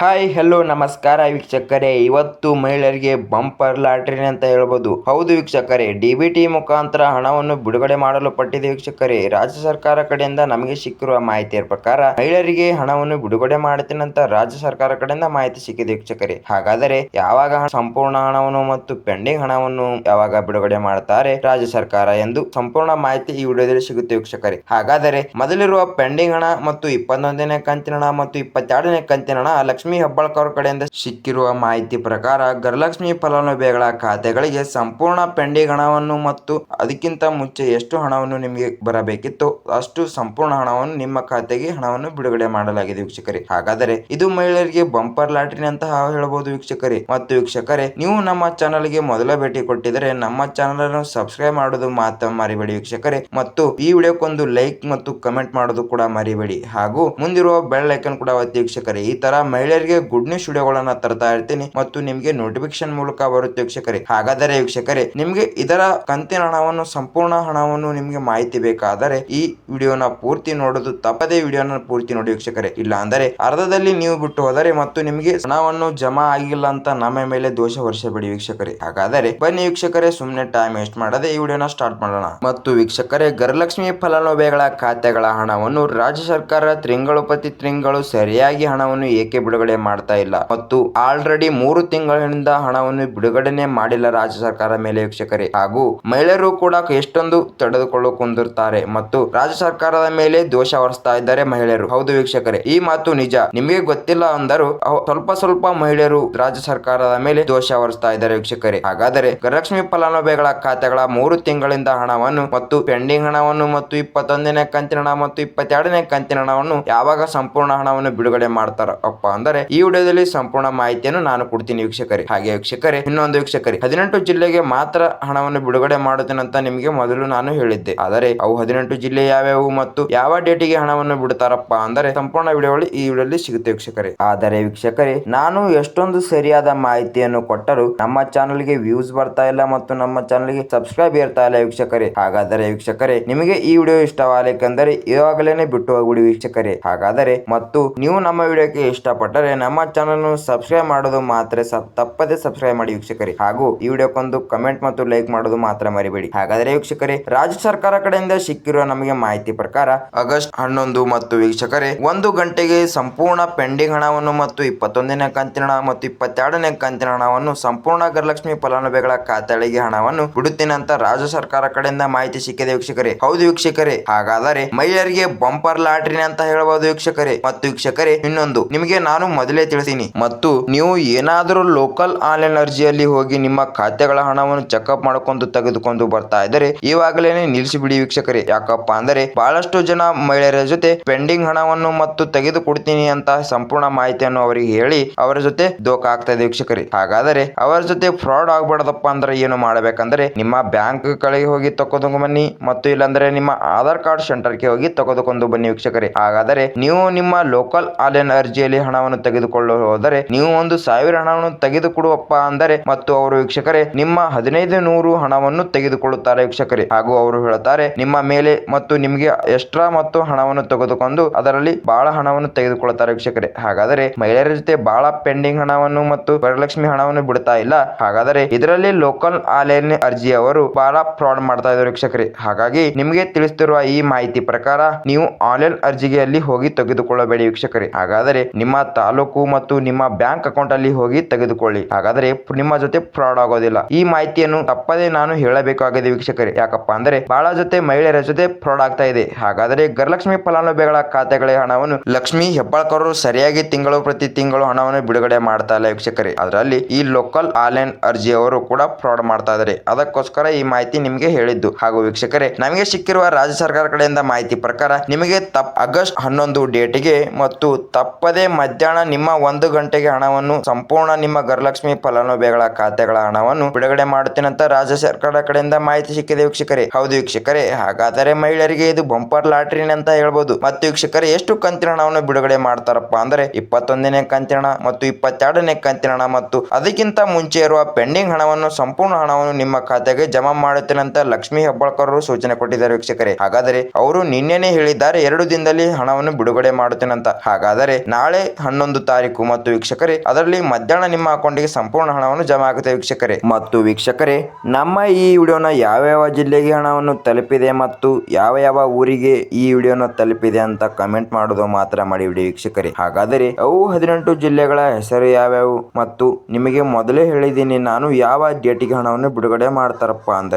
Hi hello ನಮಸ್ಕಾರ ವೀಕ್ಷಕರೇ. ಇವತ್ತು ಮಹಿಳೆಯರಿಗೆ ಬಂಪರ್ ಲಾಟರಿ ಅಂತ ಹೇಳ್ಬೋದು. ಹೌದು ವೀಕ್ಷಕರೇ, ಡಿಬಿಟಿ ಮುಖಾಂತರ ಹಣವನ್ನು ಬಿಡುಗಡೆ ಮಾಡಲು ಪಟ್ಟಿದೆ ವೀಕ್ಷಕರೇ. ರಾಜ್ಯ ಸರ್ಕಾರ ಕಡೆಯಿಂದ ನಮಗೆ ಸಿಕ್ಕಿರುವ ಮಾಹಿತಿಯ ಪ್ರಕಾರ ಮಹಿಳೆಯರಿಗೆ ಹಣವನ್ನು ಬಿಡುಗಡೆ ಮಾಡುತ್ತೇನಂತ ರಾಜ್ಯ ಸರ್ಕಾರ ಕಡೆಯಿಂದ ಮಾಹಿತಿ ಸಿಕ್ಕಿದೆ ವೀಕ್ಷಕರೇ. ಹಾಗಾದರೆ ಯಾವಾಗ ಸಂಪೂರ್ಣ ಹಣವನ್ನು ಮತ್ತು ಪೆಂಡಿಂಗ್ ಹಣವನ್ನು ಯಾವಾಗ ಬಿಡುಗಡೆ ಮಾಡುತ್ತಾರೆ ರಾಜ್ಯ ಸರ್ಕಾರ ಎಂದು ಸಂಪೂರ್ಣ ಮಾಹಿತಿ ಈ ವಿಡಿಯೋದಲ್ಲಿ ಸಿಗುತ್ತೆ ವೀಕ್ಷಕರೇ. ಹಾಗಾದರೆ ಮೊದಲಿರುವ ಪೆಂಡಿಂಗ್ ಹಣ ಮತ್ತು 21ನೇ ಕಂತಿನ ಹಣ ಮತ್ತು 22ನೇ ಕಂತಿನ ಹಣ ಲಕ್ಷ್ಮೀ ಹೆಬ್ಬಾಳ್ಕರ್ ಕಡೆಯಿಂದ ಸಿಕ್ಕಿರುವ ಮಾಹಿತಿ ಪ್ರಕಾರ ಗೃಹಲಕ್ಷ್ಮಿ ಫಲಾನುಭವಿಗಳ ಖಾತೆಗಳಿಗೆ ಸಂಪೂರ್ಣ ಪೆಂಡಿಂಗ್ ಹಣವನ್ನು ಮತ್ತು ಅದಕ್ಕಿಂತ ಮುಂಚೆ ಎಷ್ಟು ಹಣವನ್ನು ನಿಮಗೆ ಬರಬೇಕಿತ್ತು ಅಷ್ಟು ಸಂಪೂರ್ಣ ಹಣವನ್ನು ನಿಮ್ಮ ಖಾತೆಗೆ ಹಣವನ್ನು ಬಿಡುಗಡೆ ಮಾಡಲಾಗಿದೆ ವೀಕ್ಷಕರೇ. ಹಾಗಾದರೆ ಇದು ಮಹಿಳೆಯರಿಗೆ ಬಂಪರ್ ಲಾಟರಿ ಅಂತ ಹೇಳಬಹುದು ವೀಕ್ಷಕರೇ. ಮತ್ತು ವೀಕ್ಷಕರೇ, ನೀವು ನಮ್ಮ ಚಾನಲ್ಗೆ ಮೊದಲ ಭೇಟಿ ಕೊಟ್ಟಿದರೆ ನಮ್ಮ ಚಾನಲ್ ಅನ್ನು ಸಬ್ಸ್ಕ್ರೈಬ್ ಮಾಡೋದು ಮಾತ್ರ ಮರಿಬೇಡಿ ವೀಕ್ಷಕರೇ. ಮತ್ತು ಈ ವಿಡಿಯೋಕ್ಕೊಂದು ಲೈಕ್ ಮತ್ತು ಕಮೆಂಟ್ ಮಾಡೋದು ಕೂಡ ಮರಿಬೇಡಿ. ಹಾಗೂ ಮುಂದಿರುವ ಬೆಲ್ ಐಕನ್ ಕೂಡ ಒತ್ತಿ ವೀಕ್ಷಕರೇ. ಈ ತರ ಮಹಿಳೆಯರಿಗೆ ಗುಡ್ ನ್ಯೂಸ್ ವಿಡಿಯೋಗಳನ್ನ ತರ್ತಾ ಇರ್ತೀನಿ ಮತ್ತು ನಿಮಗೆ ನೋಟಿಫಿಕೇಶನ್ ಮೂಲಕ ಬರುತ್ತೆ ವೀಕ್ಷಕರೇ. ಹಾಗಾದರೆ ವೀಕ್ಷಕರೇ, ನಿಮ್ಗೆ ಇದರ ಕಂತಿನ ಹಣವನ್ನು ಸಂಪೂರ್ಣ ಹಣವನ್ನು ನಿಮ್ಗೆ ಮಾಹಿತಿ ಬೇಕಾದರೆ ಈ ವಿಡಿಯೋನ ಪೂರ್ತಿ ನೋಡೋದು ತಪ್ಪದೇ ವಿಡಿಯೋನ ಪೂರ್ತಿ ನೋಡಿ ವೀಕ್ಷಕರೇ. ಇಲ್ಲ ಅಂದರೆ ಅರ್ಧದಲ್ಲಿ ನೀವು ಬಿಟ್ಟು ಹೋದರೆ ಮತ್ತು ನಿಮಗೆ ಹಣವನ್ನು ಜಮಾ ಆಗಿಲ್ಲ ಅಂತ ನಮ್ಮ ಮೇಲೆ ದೋಷ ಹೊರಿಸಬೇಡಿ ವೀಕ್ಷಕರೇ. ಹಾಗಾದರೆ ಬನ್ನಿ ವೀಕ್ಷಕರೇ, ಸುಮ್ಮನೆ ಟೈಮ್ ವೇಸ್ಟ್ ಮಾಡದೆ ಈ ವಿಡಿಯೋನ ಸ್ಟಾರ್ಟ್ ಮಾಡೋಣ. ಮತ್ತು ವೀಕ್ಷಕರೇ, ಗೃಹಲಕ್ಷ್ಮಿ ಫಲಾನುಭವಿಗಳ ಖಾತೆಗಳ ಹಣವನ್ನು ರಾಜ್ಯ ಸರ್ಕಾರ ತಿಂಗಳು ಪ್ರತಿ ತಿಂಗಳು ಸರಿಯಾಗಿ ಹಣವನ್ನು ಏಕೆ ಬಿಡುಗಡೆ ಮಾಡ್ತಾ ಇಲ್ಲ ಮತ್ತು ಆಲ್ರೆಡಿ 3 ತಿಂಗಳಿನಿಂದ ಹಣವನ್ನು ಬಿಡುಗಡೆನೆ ಮಾಡಿಲ್ಲ ರಾಜ್ಯ ಸರ್ಕಾರ ಮೇಲೆ ವೀಕ್ಷಕರೇ. ಹಾಗೂ ಮಹಿಳೆಯರು ಕೂಡ ಎಷ್ಟೊಂದು ತಡೆದುಕೊಳ್ಳು ಕುಂದಿರ್ತಾರೆ ಮತ್ತು ರಾಜ್ಯ ಸರ್ಕಾರದ ಮೇಲೆ ದೋಷ ಹೊರಿಸ್ತಾ ಇದ್ದಾರೆ ಮಹಿಳೆಯರು. ಹೌದು ವೀಕ್ಷಕರೇ, ಈ ಮಾತು ನಿಜ. ನಿಮಗೆ ಗೊತ್ತಿಲ್ಲ ಅಂದರೂ ಸ್ವಲ್ಪ ಮಹಿಳೆಯರು ರಾಜ್ಯ ಸರ್ಕಾರದ ಮೇಲೆ ದೋಷ ಹೊರಿಸ್ತಾ ಇದ್ದಾರೆ ವೀಕ್ಷಕರೇ. ಹಾಗಾದರೆ ಗೃಹಲಕ್ಷ್ಮಿ ಫಲಾನುಭವಿಗಳ ಖಾತೆಗಳ 3 ತಿಂಗಳಿಂದ ಹಣವನ್ನು ಮತ್ತು ಪೆಂಡಿಂಗ್ ಹಣವನ್ನು ಮತ್ತು 21ನೇ ಕಂತಿನ ಹಣ ಮತ್ತು 22ನೇ ಕಂತಿನ ಹಣವನ್ನು ಯಾವಾಗ ಸಂಪೂರ್ಣ ಹಣವನ್ನು ಬಿಡುಗಡೆ ಮಾಡ್ತಾರಪ್ಪ ಅಂದರೆ ಈ ವಿಡಿಯೋದಲ್ಲಿ ಸಂಪೂರ್ಣ ಮಾಹಿತಿಯನ್ನು ನಾನು ಕೊಡ್ತೀನಿ ವೀಕ್ಷಕರೇ. ಹಾಗೆ ವೀಕ್ಷಕರೇ, ಇನ್ನೊಂದು ವೀಕ್ಷಕರೇ, 18 ಜಿಲ್ಲೆಗೆ ಮಾತ್ರ ಹಣವನ್ನು ಬಿಡುಗಡೆ ಮಾಡುತ್ತೇನಂತ ನಿಮಗೆ ಮೊದಲು ನಾನು ಹೇಳಿದ್ದೆ. ಆದರೆ ಅವು 18 ಜಿಲ್ಲೆ ಯಾವ್ಯಾವು ಮತ್ತು ಯಾವ ಡೇಟಿಗೆ ಹಣವನ್ನು ಬಿಡ್ತಾರಪ್ಪ ಅಂದರೆ ಸಂಪೂರ್ಣ ವಿಡಿಯೋಗಳು ಈ ವಿಡಿಯೋದಲ್ಲಿ ಸಿಗುತ್ತೆ ವೀಕ್ಷಕರೇ. ಆದರೆ ವೀಕ್ಷಕರೇ, ನಾನು ಎಷ್ಟೊಂದು ಸರಿಯಾದ ಮಾಹಿತಿಯನ್ನು ಕೊಟ್ಟರು ನಮ್ಮ ಚಾನಲ್ಗೆ ವ್ಯೂಸ್ ಬರ್ತಾ ಇಲ್ಲ ಮತ್ತು ನಮ್ಮ ಚಾನಲ್ಗೆ ಸಬ್ಸ್ಕ್ರೈಬ್ ಇರ್ತಾ ಇಲ್ಲ ವೀಕ್ಷಕರೇ. ಹಾಗಾದರೆ ವೀಕ್ಷಕರೇ, ನಿಮಗೆ ಈ ವಿಡಿಯೋ ಇಷ್ಟವಾಗಲಿಕ್ಕೆಂದರೆ ಇವಾಗಲೇನೆ ಬಿಟ್ಟು ಹೋಗ್ಬಿಡಿ ವೀಕ್ಷಕರೇ. ಹಾಗಾದರೆ ಮತ್ತು ನೀವು ನಮ್ಮ ವಿಡಿಯೋಕ್ಕೆ ಇಷ್ಟಪಟ್ಟರೆ ನಮ್ಮ ಚಾನಲ್ ಸಬ್ಸ್ಕ್ರೈಬ್ ಮಾಡೋದು ಮಾತ್ರ ತಪ್ಪದೆ ಸಬ್ಸ್ಕ್ರೈಬ್ ಮಾಡಿ ವೀಕ್ಷಕರೇ. ಹಾಗೂ ಈ ವಿಡಿಯೋಕ್ಕೊಂದು ಕಮೆಂಟ್ ಮತ್ತು ಲೈಕ್ ಮಾಡೋದು ಮಾತ್ರ ಮರಿಬೇಡಿ. ಹಾಗಾದರೆ ವೀಕ್ಷಕರೇ, ರಾಜ್ಯ ಸರ್ಕಾರ ಕಡೆಯಿಂದ ಸಿಕ್ಕಿರುವ ನಮಗೆ ಮಾಹಿತಿ ಪ್ರಕಾರ ಆಗಸ್ಟ್ 11 ಮತ್ತು ವೀಕ್ಷಕರೇ 1 ಗಂಟೆಗೆ ಸಂಪೂರ್ಣ ಪೆಂಡಿಂಗ್ ಹಣವನ್ನು ಮತ್ತು 21ನೇ ಕಂತಿನ ಹಣ ಮತ್ತು 22ನೇ ಕಂತಿನ ಹಣವನ್ನು ಸಂಪೂರ್ಣ ಗೃಹಲಕ್ಷ್ಮಿ ಫಲಾನುಭವಿಗಳ ಖಾತೆಗಳಿಗೆ ಹಣವನ್ನು ಬಿಡುತ್ತೇನೆ ಅಂತ ರಾಜ್ಯ ಸರ್ಕಾರ ಕಡೆಯಿಂದ ಮಾಹಿತಿ ಸಿಕ್ಕಿದೆ ವೀಕ್ಷಕರೇ. ಹೌದು ವೀಕ್ಷಕರೇ, ಹಾಗಾದರೆ ಮಹಿಳೆಯರಿಗೆ ಬಂಪರ್ ಲಾಟರಿ ಅಂತ ಹೇಳಬಹುದು ವೀಕ್ಷಕರೇ. ಮತ್ತು ವೀಕ್ಷಕರೇ, ಇನ್ನೊಂದು ನಿಮಗೆ ನಾನು ಮೊದಲೇ ತಿಳಿಸಿನಿ ಮತ್ತು ನೀವು ಏನಾದರೂ ಲೋಕಲ್ ಆನ್ಲೈನ್ ಅರ್ಜಿಯಲ್ಲಿ ಹೋಗಿ ನಿಮ್ಮ ಖಾತೆಗಳ ಹಣವನ್ನು ಚೆಕ್ಅಪ್ ಮಾಡಿಕೊಂಡು ತೆಗೆದುಕೊಂಡು ಬರ್ತಾ ಇದ್ದರೆ ಇವಾಗಲೇ ನಿಲ್ಲಿಸಿಬಿಡಿ ವೀಕ್ಷಕರೇ. ಯಾಕಪ್ಪ ಅಂದರೆ ಬಹಳಷ್ಟು ಜನ ಮಹಿಳೆಯರ ಜೊತೆ ಪೆಂಡಿಂಗ್ ಹಣವನ್ನು ಮತ್ತು ತೆಗೆದುಕೊಡ್ತೀನಿ ಅಂತ ಸಂಪೂರ್ಣ ಮಾಹಿತಿಯನ್ನು ಅವರಿಗೆ ಹೇಳಿ ಅವರ ಜೊತೆ ದೋಖ ಆಗ್ತಾ ಇದೆ ವೀಕ್ಷಕರೇ. ಹಾಗಾದರೆ ಅವರ ಜೊತೆ ಫ್ರಾಡ್ ಆಗ್ಬಾರ್ದಪ್ಪ ಅಂದ್ರೆ ಏನು ಮಾಡಬೇಕಂದ್ರೆ ನಿಮ್ಮ ಬ್ಯಾಂಕ್ ಗಳಿಗೆ ಹೋಗಿ ತಗೊಂಡು ಬನ್ನಿ ಮತ್ತು ಇಲ್ಲಾಂದ್ರೆ ನಿಮ್ಮ ಆಧಾರ್ ಕಾರ್ಡ್ ಸೆಂಟರ್ಗೆ ಹೋಗಿ ತೆಗೆದುಕೊಂಡು ಬನ್ನಿ ವೀಕ್ಷಕರೇ. ಹಾಗಾದರೆ ನೀವು ನಿಮ್ಮ ಲೋಕಲ್ ಆನ್ಲೈನ್ ಅರ್ಜಿಯಲ್ಲಿ ಹಣವನ್ನು ತೆಗೆದುಕೊಳ್ಳಲು ಹೋದರೆ ನೀವು 1,000 ಹಣವನ್ನು ತೆಗೆದುಕೊಡುವಪ್ಪ ಅಂದರೆ ಮತ್ತು ಅವರು ವೀಕ್ಷಕರೇ ನಿಮ್ಮ 1500 ಹಣವನ್ನು ತೆಗೆದುಕೊಳ್ಳುತ್ತಾರೆ ವೀಕ್ಷಕರೇ. ಹಾಗೂ ಅವರು ಹೇಳುತ್ತಾರೆ ನಿಮ್ಮ ಮೇಲೆ ಮತ್ತು ನಿಮಗೆ ಎಕ್ಸ್ಟ್ರಾ ಮತ್ತು ಹಣವನ್ನು ತೆಗೆದುಕೊಂಡು ಅದರಲ್ಲಿ ಬಹಳ ಹಣವನ್ನು ತೆಗೆದುಕೊಳ್ಳುತ್ತಾರೆ ವೀಕ್ಷಕರೇ. ಹಾಗಾದರೆ ಮಹಿಳೆಯರ ಜೊತೆ ಬಹಳ ಪೆಂಡಿಂಗ್ ಹಣವನ್ನು ಮತ್ತು ವರಲಕ್ಷ್ಮಿ ಹಣವನ್ನು ಬಿಡ್ತಾ ಇಲ್ಲ. ಹಾಗಾದರೆ ಇದರಲ್ಲಿ ಲೋಕಲ್ ಆನ್ಲೈನ್ ಅರ್ಜಿಯವರು ಬಹಳ ಫ್ರಾಡ್ ಮಾಡ್ತಾ ಇದ್ದಾರೆ ವೀಕ್ಷಕರೇ. ಹಾಗಾಗಿ ನಿಮಗೆ ತಿಳಿಸುತ್ತಿರುವ ಈ ಮಾಹಿತಿ ಪ್ರಕಾರ ನೀವು ಆನ್ಲೈನ್ ಅರ್ಜಿಗೆ ಅಲ್ಲಿ ಹೋಗಿ ತೆಗೆದುಕೊಳ್ಳಬೇಡಿ ವೀಕ್ಷಕರೇ. ಹಾಗಾದರೆ ನಿಮ್ಮ ತಾಲೂಕು ಮತ್ತು ನಿಮ್ಮ ಬ್ಯಾಂಕ್ ಅಕೌಂಟ್ ಅಲ್ಲಿ ಹೋಗಿ ತೆಗೆದುಕೊಳ್ಳಿ. ಹಾಗಾದರೆ ನಿಮ್ಮ ಜೊತೆ ಫ್ರಾಡ್ ಆಗೋದಿಲ್ಲ. ಈ ಮಾಹಿತಿಯನ್ನು ತಪ್ಪದೇ ನಾನು ಹೇಳಬೇಕಾಗಿದೆ ವೀಕ್ಷಕರೇ. ಯಾಕಪ್ಪ ಅಂದ್ರೆ ಬಹಳ ಜೊತೆ ಮಹಿಳೆಯರ ಜೊತೆ ಫ್ರಾಡ್ ಆಗ್ತಾ ಇದೆ. ಹಾಗಾದರೆ ಗೃಹಲಕ್ಷ್ಮಿ ಫಲಾನುಭವಿಗಳ ಖಾತೆಗಳಿಗೆ ಹಣವನ್ನು ಲಕ್ಷ್ಮೀ ಹೆಬ್ಬಾಳ್ಕರ್ ಸರಿಯಾಗಿ ತಿಂಗಳು ಪ್ರತಿ ತಿಂಗಳು ಹಣವನ್ನು ಬಿಡುಗಡೆ ಮಾಡ್ತಾ ಇಲ್ಲ ವೀಕ್ಷಕರೇ. ಅದರಲ್ಲಿ ಈ ಲೋಕಲ್ ಆನ್ಲೈನ್ ಅರ್ಜಿಯವರು ಕೂಡ ಫ್ರಾಡ್ ಮಾಡ್ತಾ ಇದ್ದಾರೆ. ಅದಕ್ಕೋಸ್ಕರ ಈ ಮಾಹಿತಿ ನಿಮಗೆ ಹೇಳಿದ್ದು. ಹಾಗೂ ವೀಕ್ಷಕರೇ, ನಮಗೆ ಸಿಕ್ಕಿರುವ ರಾಜ್ಯ ಸರ್ಕಾರ ಕಡೆಯಿಂದ ಮಾಹಿತಿ ಪ್ರಕಾರ ನಿಮಗೆ ಆಗಸ್ಟ್ 11 ಡೇಟಿಗೆ ಮತ್ತು ತಪ್ಪದೇ ಮಧ್ಯಾಹ್ನ ನಿಮ್ಮ 1 ಗಂಟೆಗೆ ಹಣವನ್ನು ಸಂಪೂರ್ಣ ನಿಮ್ಮ ಗೃಹಲಕ್ಷ್ಮಿ ಫಲಾನುಭವಿಗಳ ಖಾತೆಗಳ ಹಣವನ್ನು ಬಿಡುಗಡೆ ಮಾಡುತ್ತೇನೆ ಅಂತ ರಾಜ್ಯ ಸರ್ಕಾರ ಕಡೆಯಿಂದ ಮಾಹಿತಿ ಸಿಕ್ಕಿದೆ ವೀಕ್ಷಕರೇ. ಹೌದು ವೀಕ್ಷಕರೇ, ಹಾಗಾದರೆ ಮಹಿಳೆಯರಿಗೆ ಇದು ಬಂಪರ್ ಲಾಟರಿ ಅಂತ ಹೇಳ್ಬೋದು. ಮತ್ತು ವೀಕ್ಷಕರೇ, ಎಷ್ಟು ಕಂತಿನ ಹಣವನ್ನು ಬಿಡುಗಡೆ ಮಾಡ್ತಾರಪ್ಪ ಅಂದ್ರೆ 21ನೇ ಕಂತಿನ ಹಣ ಮತ್ತು 22ನೇ ಕಂತಿನ ಹಣ ಮತ್ತು ಅದಕ್ಕಿಂತ ಮುಂಚೆ ಇರುವ ಪೆಂಡಿಂಗ್ ಹಣವನ್ನು ಸಂಪೂರ್ಣ ಹಣವನ್ನು ನಿಮ್ಮ ಖಾತೆಗೆ ಜಮಾ ಮಾಡುತ್ತೇನೆ ಅಂತ ಲಕ್ಷ್ಮೀ ಹೆಬ್ಬಾಳ್ಕರ್ ಸೂಚನೆ ಕೊಟ್ಟಿದ್ದಾರೆ ವೀಕ್ಷಕರೇ. ಹಾಗಾದರೆ ಅವರು ನಿನ್ನೆನೇ ಹೇಳಿದ್ದಾರೆ 2 ದಿನದಲ್ಲಿ ಹಣವನ್ನು ಬಿಡುಗಡೆ ಮಾಡುತ್ತೇನೆ ಅಂತ. ಹಾಗಾದರೆ ನಾಳೆ 11 ತಾರೀಕು ಮತ್ತು ವೀಕ್ಷಕರೇ ಅದರಲ್ಲಿ ಮಧ್ಯಾಹ್ನ ನಿಮ್ಮ ಅಕೌಂಟ್ಗೆ ಸಂಪೂರ್ಣ ಹಣವನ್ನು ಜಮಾ ಆಗುತ್ತೆ ವೀಕ್ಷಕರೇ. ಮತ್ತು ವೀಕ್ಷಕರೇ ನಮ್ಮ ಈ ವಿಡಿಯೋನ ಯಾವ ಜಿಲ್ಲೆಗೆ ಹಣವನ್ನು ತಲುಪಿದೆ ಮತ್ತು ಯಾವ ಊರಿಗೆ ಈ ವಿಡಿಯೋನ ತಲುಪಿದೆ ಅಂತ ಕಮೆಂಟ್ ಮಾಡೋದು ಮಾತ್ರ ಮಾಡಿಬಿಡಿ ವೀಕ್ಷಕರೇ. ಹಾಗಾದರೆ ಅವು 18 ಜಿಲ್ಲೆಗಳ ಹೆಸರು ಯಾವ್ಯಾವು ಮತ್ತು ನಿಮಗೆ ಮೊದಲೇ ಹೇಳಿದ್ದೀನಿ ನಾನು ಯಾವ ಡೇಟಿಗೆ ಹಣವನ್ನು ಬಿಡುಗಡೆ ಮಾಡ್ತಾರಪ್ಪ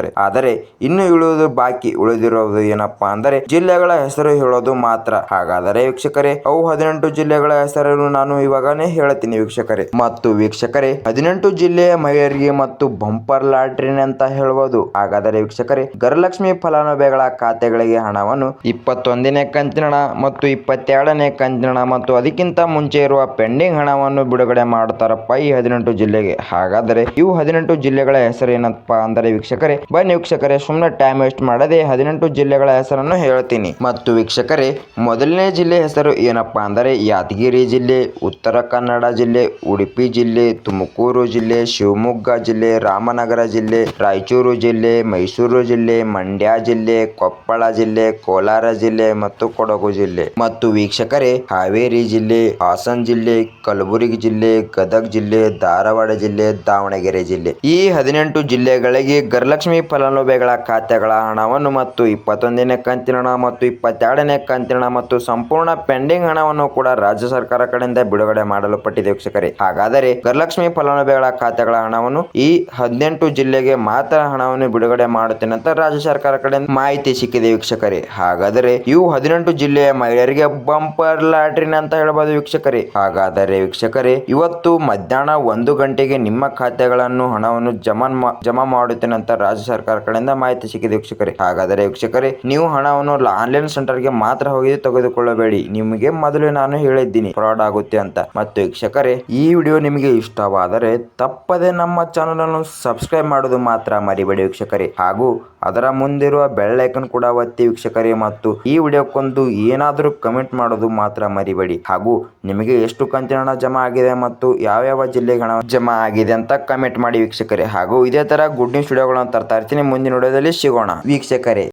ಆದರೆ ಇನ್ನು ಬಾಕಿ ಉಳಿದಿರೋದು ಏನಪ್ಪಾ ಅಂದರೆ ಜಿಲ್ಲೆಗಳ ಹೆಸರು ಹೇಳೋದು ಮಾತ್ರ. ಹಾಗಾದರೆ ವೀಕ್ಷಕರೇ ಅವು 18 ಜಿಲ್ಲೆಗಳ ಹೆಸರನ್ನು ನಾನು ಇವಾಗನೇ ಹೇಳ್ತೀನಿ ವೀಕ್ಷಕರೇ. ಮತ್ತು ವೀಕ್ಷಕರೇ 18 ಜಿಲ್ಲೆಯ ಮಹಿಳೆಯರಿಗೆ ಮತ್ತು ಬಂಪರ್ ಲಾಟ್ರಿ ಅಂತ ಹೇಳ್ಬೋದು. ಹಾಗಾದರೆ ವೀಕ್ಷಕರೇ ಗೃಹಲಕ್ಷ್ಮಿ ಫಲಾನುಭವಿಗಳ ಖಾತೆಗಳಿಗೆ ಹಣವನ್ನು 21ನೇ ಕಂತಿನ ಹಣ ಮತ್ತು 22ನೇ ಕಂತಿನ ಹಣ ಮತ್ತು ಅದಕ್ಕಿಂತ ಮುಂಚೆ ಇರುವ ಪೆಂಡಿಂಗ್ ಹಣವನ್ನು ಬಿಡುಗಡೆ ಮಾಡ್ತಾರಪ್ಪ ಈ 18 ಜಿಲ್ಲೆಗೆ. ಹಾಗಾದರೆ ಇವು 18 ಜಿಲ್ಲೆಗಳ ಹೆಸರು ಏನಪ್ಪಾ ಅಂದರೆ ವೀಕ್ಷಕರೇ ಬನ್ನಿ ವೀಕ್ಷಕರೇ ಸುಮ್ಮನೆ ಟೈಮ್ ವೇಸ್ಟ್ ಮಾಡದೆ 18 ಜಿಲ್ಲೆಗಳ ಹೆಸರನ್ನು ಹೇಳ್ತೀನಿ. ಮತ್ತು ವೀಕ್ಷಕರೇ ಮೊದಲನೇ ಜಿಲ್ಲೆ ಹೆಸರು ಏನಪ್ಪಾ ಅಂದರೆ ಯಾದಗಿರಿ ಜಿಲ್ಲೆ, ಉತ್ತರ ಕನ್ನಡ ಜಿಲ್ಲೆ, ಉಡುಪಿ ಜಿಲ್ಲೆ, ತುಮಕೂರು ಜಿಲ್ಲೆ, ಶಿವಮೊಗ್ಗ ಜಿಲ್ಲೆ, ರಾಮನಗರ ಜಿಲ್ಲೆ, ರಾಯಚೂರು ಜಿಲ್ಲೆ, ಮೈಸೂರು ಜಿಲ್ಲೆ, ಮಂಡ್ಯ ಜಿಲ್ಲೆ, ಕೊಪ್ಪಳ ಜಿಲ್ಲೆ, ಕೋಲಾರ ಜಿಲ್ಲೆ ಮತ್ತು ಕೊಡಗು ಜಿಲ್ಲೆ. ಮತ್ತು ವೀಕ್ಷಕರೇ ಹಾವೇರಿ ಜಿಲ್ಲೆ, ಹಾಸನ ಜಿಲ್ಲೆ, ಕಲಬುರಗಿ ಜಿಲ್ಲೆ, ಗದಗ ಜಿಲ್ಲೆ, ಧಾರವಾಡ ಜಿಲ್ಲೆ, ದಾವಣಗೆರೆ ಜಿಲ್ಲೆ. ಈ 18 ಜಿಲ್ಲೆಗಳಿಗೆ ಗೃಹಲಕ್ಷ್ಮಿ ಫಲಾನುಭವಿಗಳ ಖಾತೆಗಳ ಹಣವನ್ನು ಮತ್ತು 21ನೇ ಕಂತಿನ ಹಣ ಮತ್ತು 22ನೇ ಕಂತಿನ ಹಣ ಮತ್ತು ಸಂಪೂರ್ಣ ಪೆಂಡಿಂಗ್ ಹಣವನ್ನು ಕೂಡ ರಾಜ್ಯ ಸರ್ಕಾರ ಕಡೆಯಿಂದ ಬಿಡುಗಡೆ ಮಾಡಲ್ಪಟ್ಟಿದೆ ವೀಕ್ಷಕರೇ. ಹಾಗಾದರೆ ಗೃಹಲಕ್ಷ್ಮಿ ಫಲಾನುಭವಿಗಳ ಖಾತೆಗಳ ಹಣವನ್ನು ಈ 18 ಜಿಲ್ಲೆಗೆ ಮಾತ್ರ ಹಣವನ್ನು ಬಿಡುಗಡೆ ಮಾಡುತ್ತೇನೆ ಅಂತ ರಾಜ್ಯ ಸರ್ಕಾರ ಕಡೆಯಿಂದ ಮಾಹಿತಿ ಸಿಕ್ಕಿದೆ ವೀಕ್ಷಕರೇ. ಹಾಗಾದರೆ ಇವು 18 ಜಿಲ್ಲೆಯ ಮಹಿಳೆಯರಿಗೆ ಬಂಪರ್ ಲಾಟ್ರಿ ಅಂತ ಹೇಳಬಹುದು ವೀಕ್ಷಕರೇ. ಹಾಗಾದರೆ ವೀಕ್ಷಕರೇ ಇವತ್ತು ಮಧ್ಯಾಹ್ನ 1 ಗಂಟೆಗೆ ನಿಮ್ಮ ಖಾತೆಗಳನ್ನು ಹಣವನ್ನು ಜಮಾ ಮಾಡುತ್ತೇನೆ ಅಂತ ರಾಜ್ಯ ಸರ್ಕಾರ ಕಡೆಯಿಂದ ಮಾಹಿತಿ ಸಿಕ್ಕಿದೆ ವೀಕ್ಷಕರೇ. ಹಾಗಾದರೆ ವೀಕ್ಷಕರೇ ನೀವು ಹಣವನ್ನು ಆನ್ಲೈನ್ ಸೆಂಟರ್ಗೆ ಮಾತ್ರ ಹೋಗಿ ತೆಗೆದುಕೊಳ್ಳಬೇಡಿ. ನಿಮಗೆ ಮೊದಲು ನಾನು ಹೇಳಿದ್ದೀನಿ ಫ್ರಾಡ್ ಆಗುತ್ತೆ ಅಂತ. ಮತ್ತು ವೀಕ್ಷಕರೇ ಈ ವಿಡಿಯೋ ನಿಮಗೆ ಇಷ್ಟವಾದರೆ ತಪ್ಪದೆ ನಮ್ಮ ಚಾನಲ್ ಅನ್ನು ಸಬ್ಸ್ಕ್ರೈಬ್ ಮಾಡೋದು ಮಾತ್ರ ಮರಿಬೇಡಿ ವೀಕ್ಷಕರೇ. ಹಾಗೂ ಅದರ ಮುಂದಿರುವ ಬೆಲ್ ಐಕನ್ ಕೂಡ ಒತ್ತಿ ವೀಕ್ಷಕರೇ. ಮತ್ತು ಈ ವಿಡಿಯೋಕ್ಕೊಂದು ಏನಾದರೂ ಕಮೆಂಟ್ ಮಾಡೋದು ಮಾತ್ರ ಮರಿಬೇಡಿ. ಹಾಗೂ ನಿಮಗೆ ಎಷ್ಟು ಕಂತಿನ ಹಣ ಜಮಾ ಆಗಿದೆ ಮತ್ತು ಯಾವ ಜಿಲ್ಲೆಗೆ ಹಣ ಜಮಾ ಆಗಿದೆ ಅಂತ ಕಮೆಂಟ್ ಮಾಡಿ ವೀಕ್ಷಕರೇ. ಹಾಗೂ ಇದೇ ತರ ಗುಡ್ ನ್ಯೂಸ್ ವಿಡಿಯೋಗಳನ್ನು ತರ್ತಾ ಇರ್ತೀನಿ. ಮುಂದಿನ ವಿಡಿಯೋದಲ್ಲಿ ಸಿಗೋಣ ವೀಕ್ಷಕರೇ.